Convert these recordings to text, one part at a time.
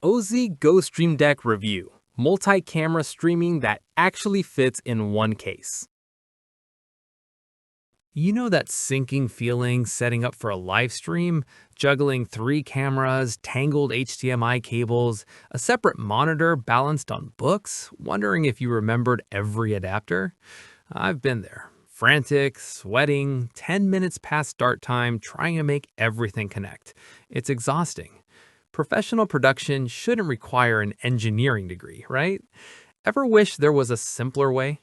Osee GoStream Deck Review, multi-camera streaming that actually fits in one case. You know that sinking feeling setting up for a live stream, juggling 3 cameras, tangled HDMI cables, a separate monitor balanced on books, wondering if you remembered every adapter? I've been there. Frantic, sweating, 10 minutes past start time, trying to make everything connect. It's exhausting. Professional production shouldn't require an engineering degree, right? Ever wish there was a simpler way?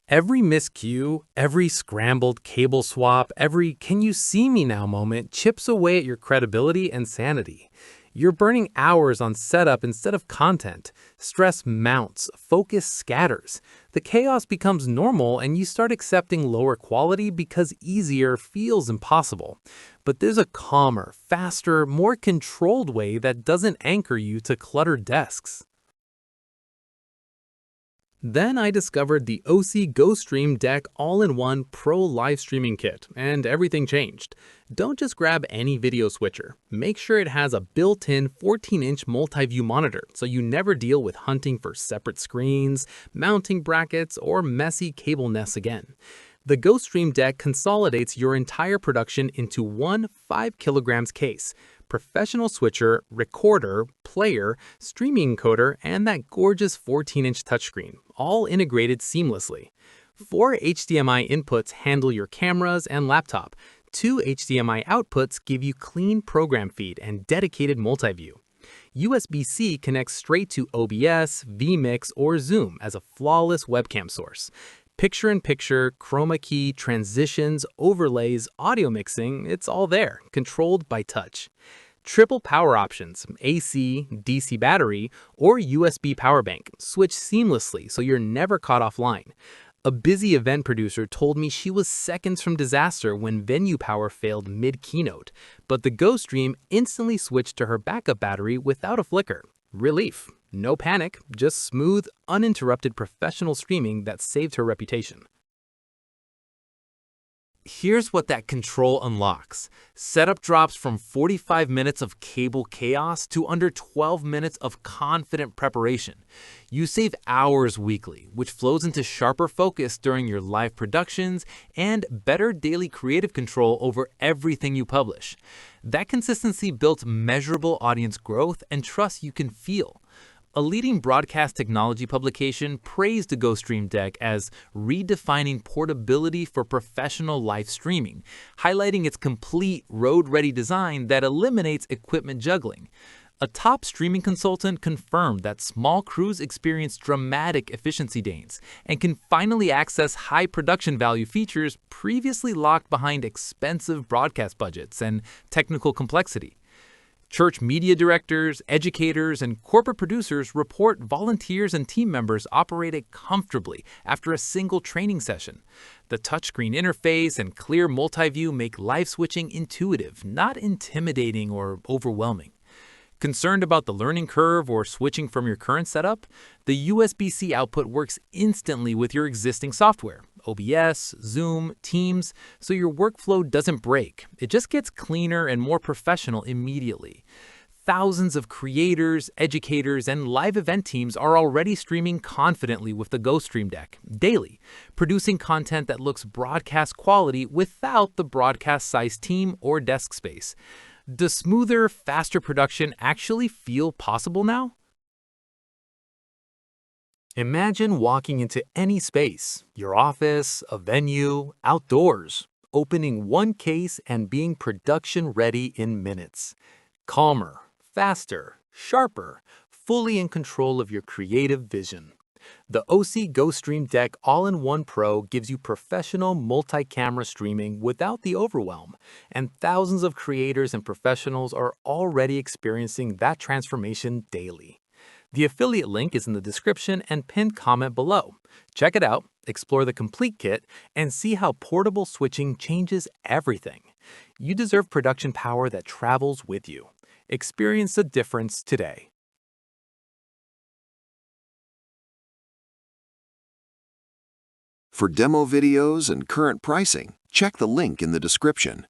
Every miscue, every scrambled cable swap, every "can you see me now" moment chips away at your credibility and sanity. You're burning hours on setup instead of content. Stress mounts, focus scatters. The chaos becomes normal and you start accepting lower quality because easier feels impossible. But there's a calmer, faster, more controlled way that doesn't anchor you to cluttered desks. Then I discovered the Osee GoStream Deck All-in-One Pro Live Streaming Kit, and everything changed. Don't just grab any video switcher. Make sure it has a built-in 14-inch multi-view monitor so you never deal with hunting for separate screens, mounting brackets, or messy cable nests again. The GoStream Deck consolidates your entire production into one 5 kilograms case. Professional switcher, recorder, player, streaming encoder, and that gorgeous 14-inch touchscreen, all integrated seamlessly. 4 HDMI inputs handle your cameras and laptop. 2 HDMI outputs give you clean program feed and dedicated multi-view. USB-C connects straight to OBS, vMix, or Zoom as a flawless webcam source. Picture-in-picture, chroma key, transitions, overlays, audio mixing, it's all there, controlled by touch. Triple power options, AC, DC battery, or USB power bank, switch seamlessly so you're never caught offline. A busy event producer told me she was seconds from disaster when venue power failed mid-keynote, but the GoStream instantly switched to her backup battery without a flicker. Relief. No panic, just smooth, uninterrupted professional streaming that saved her reputation. Here's what that control unlocks. Setup drops from 45 minutes of cable chaos to under 12 minutes of confident preparation. You save hours weekly, which flows into sharper focus during your live productions and better daily creative control over everything you publish. That consistency builds measurable audience growth and trust you can feel. A leading broadcast technology publication praised the GoStream Deck as redefining portability for professional live streaming, highlighting its complete road-ready design that eliminates equipment juggling. A top streaming consultant confirmed that small crews experience dramatic efficiency gains and can finally access high production value features previously locked behind expensive broadcast budgets and technical complexity. Church media directors, educators, and corporate producers report volunteers and team members operated comfortably after a single training session. The touchscreen interface and clear multi-view make live switching intuitive, not intimidating or overwhelming. Concerned about the learning curve or switching from your current setup? The USB-C output works instantly with your existing software, OBS, Zoom, Teams, so your workflow doesn't break. It just gets cleaner and more professional immediately. Thousands of creators, educators, and live event teams are already streaming confidently with the GoStream Deck daily, producing content that looks broadcast quality without the broadcast-sized team or desk space. Does smoother, faster production actually feel possible now? Imagine walking into any space, your office, a venue, outdoors, opening one case and being production ready in minutes. Calmer, faster, sharper, fully in control of your creative vision. The Osee GoStream Deck All-in-One Pro gives you professional multi-camera streaming without the overwhelm, and thousands of creators and professionals are already experiencing that transformation daily. The affiliate link is in the description and pinned comment below. Check it out, explore the complete kit, and see how portable switching changes everything. You deserve production power that travels with you. Experience the difference today. For demo videos and current pricing, check the link in the description.